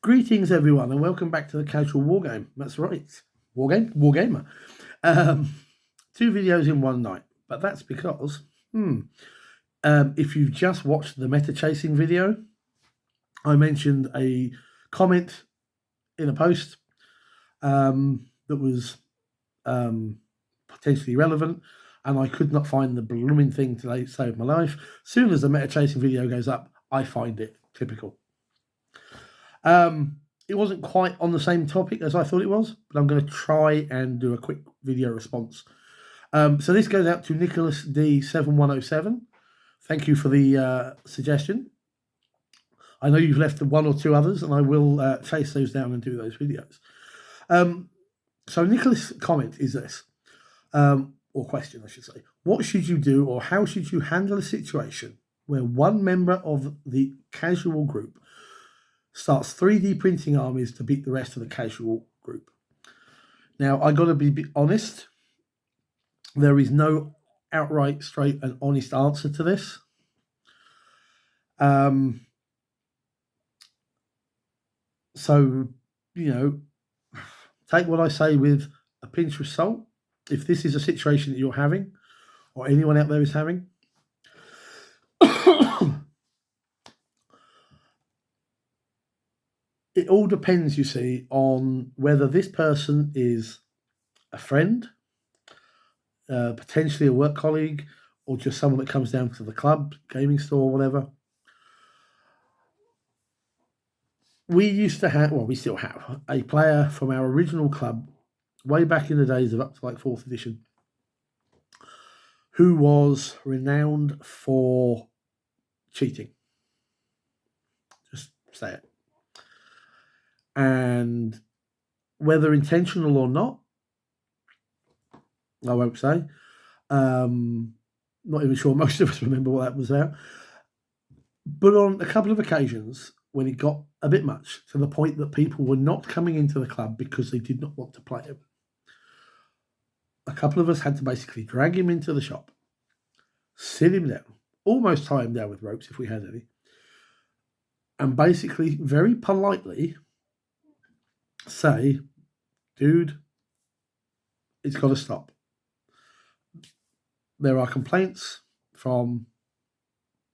Greetings, everyone, and welcome back to the Casual War Game. That's right, Wargamer. 2 videos in one night, but that's because if you've just watched the meta chasing video, I mentioned a comment in a post that was potentially relevant, and I could not find the blooming thing to save my life. As soon as the meta chasing video goes up, I find it. Typical. It wasn't quite on the same topic as I thought it was, but I'm going to try and do a quick video response. So this goes out to Nicholas D7107. Thank you for the suggestion. I know you've left 1 or 2 others, and I will chase those down and do those videos. So Nicholas' comment is this, or question, I should say. What should you do, or how should you handle a situation where one member of the casual group starts 3D printing armies to beat the rest of the casual group? Now, I got to be honest. There is no outright, straight, and honest answer to this. So, take what I say with a pinch of salt. If this is a situation that you're having, or anyone out there is having, it all depends, you see, on whether this person is a friend, potentially a work colleague, or just someone that comes down to the club, gaming store, whatever. We used to have, well, we still have, a player from our original club, way back in the days of up to like 4th edition, who was renowned for cheating. Just say it. And whether intentional or not, I won't say. Not even sure most of us remember what that was about. But on a couple of occasions, when it got a bit much, to the point that people were not coming into the club because they did not want to play him, a couple of us had to basically drag him into the shop, sit him down, almost tie him down with ropes if we had any, and basically very politely say, dude, it's got to stop. There are complaints from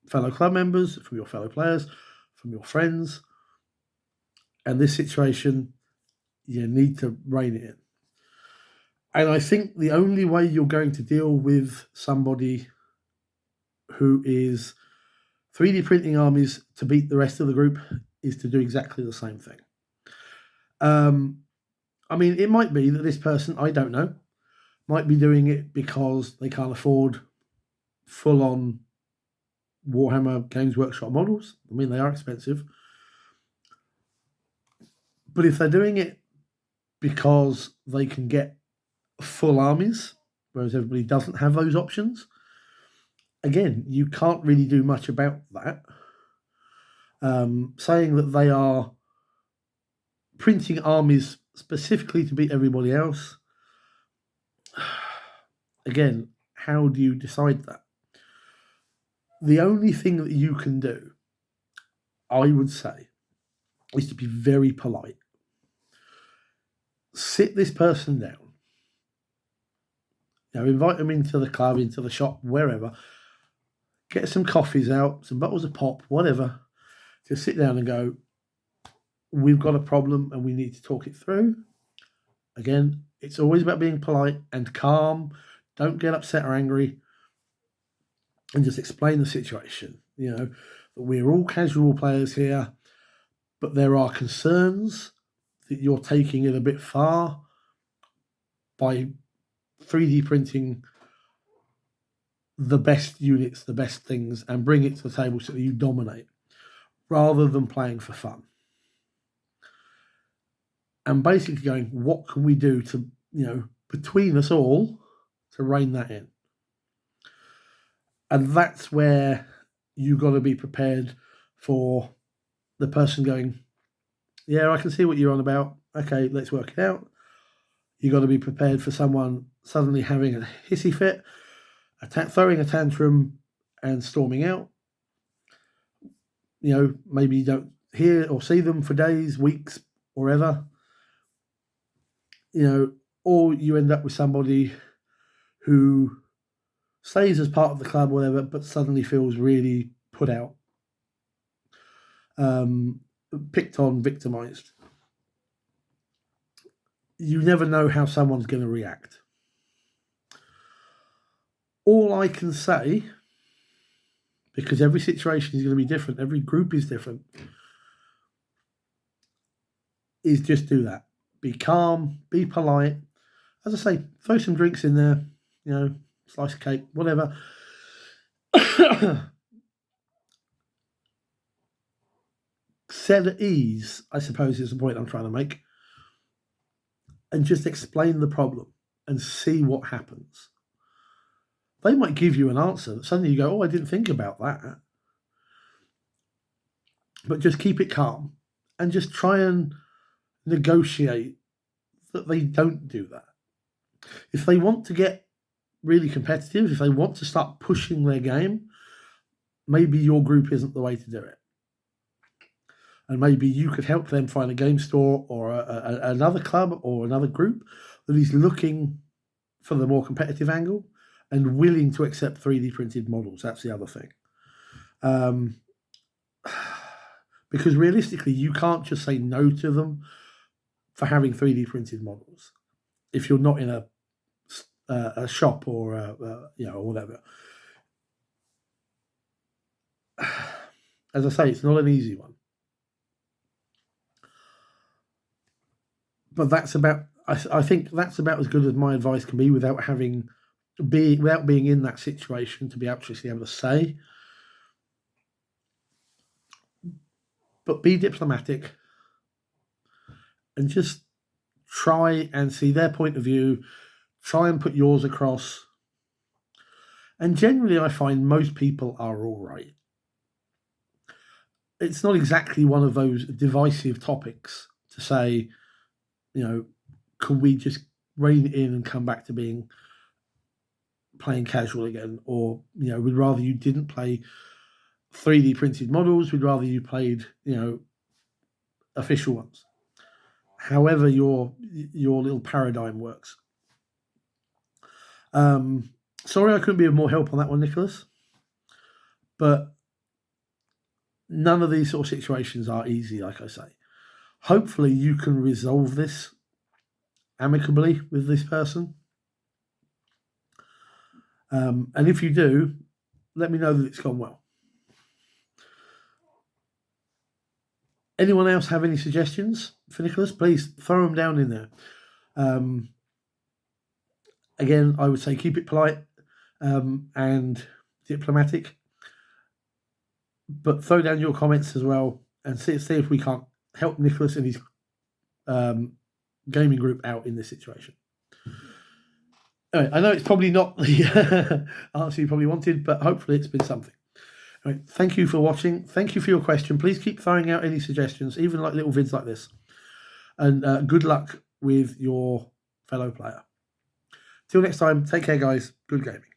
fellow club members, from your fellow players, from your friends, and this situation, you need to rein it in. And I think the only way you're going to deal with somebody who is 3D printing armies to beat the rest of the group is to do exactly the same thing. I mean, it might be that this person, I don't know, might be doing it because they can't afford full-on Warhammer Games Workshop models. I mean, they are expensive. But if they're doing it because they can get full armies, whereas everybody doesn't have those options, again, you can't really do much about that. Saying that they are printing armies specifically to beat everybody else, again, how do you decide that? The only thing that you can do, I would say, is to be very polite. Sit this person down. Invite them into the club, into the shop, wherever. Get some coffees out, some bottles of pop, whatever. Just sit down and go, we've got a problem and we need to talk it through. Again, it's always about being polite and calm. Don't get upset or angry. And just explain the situation. That we're all casual players here, but there are concerns that you're taking it a bit far by 3D printing the best units, the best things, and bring it to the table so that you dominate, rather than playing for fun. And basically going, what can we do to, between us all, to rein that in? And that's where you got to be prepared for the person going, yeah, I can see what you're on about. Okay, let's work it out. You got to be prepared for someone suddenly having a hissy fit, throwing a tantrum and storming out. Maybe you don't hear or see them for days, weeks, or ever, or you end up with somebody who stays as part of the club, whatever, but suddenly feels really put out, picked on, victimized. You never know how someone's going to react. All I can say, because every situation is going to be different, every group is different, is just do that. Be calm, be polite. As I say, throw some drinks in there, slice of cake, whatever. Set at ease, I suppose, is the point I'm trying to make. And just explain the problem and see what happens. They might give you an answer that suddenly you go, oh, I didn't think about that. But just keep it calm and just try and negotiate that they don't do that. If they want to get really competitive, if they want to start pushing their game, maybe your group isn't the way to do it. And maybe you could help them find a game store or another club or another group that is looking for the more competitive angle and willing to accept 3D printed models. That's the other thing. Because realistically, you can't just say no to them for having 3D printed models if you're not in a shop or or whatever. As I say, it's not an easy one. But that's about. I think that's about as good as my advice can be without being in that situation to be actually able to say. But be diplomatic and just try and see their point of view. Try and put yours across. And generally, I find most people are all right. It's not exactly one of those divisive topics to say, can we just rein it in and come back to playing casual again? Or, we'd rather you didn't play 3D printed models. We'd rather you played, official ones. However your little paradigm works. Sorry I couldn't be of more help on that one, Nicholas. But none of these sort of situations are easy, like I say. Hopefully you can resolve this amicably with this person. And if you do, let me know that it's gone well. Anyone else have any suggestions for Nicholas? Please throw them down in there. Again, I would say keep it polite and diplomatic. But throw down your comments as well and see if we can't help Nicholas and his gaming group out in this situation. Anyway, I know it's probably not the answer you probably wanted, but hopefully it's been something. Anyway, thank you for watching. Thank you for your question. Please keep throwing out any suggestions, even like little vids like this. And good luck with your fellow player. Till next time, take care, guys. Good gaming.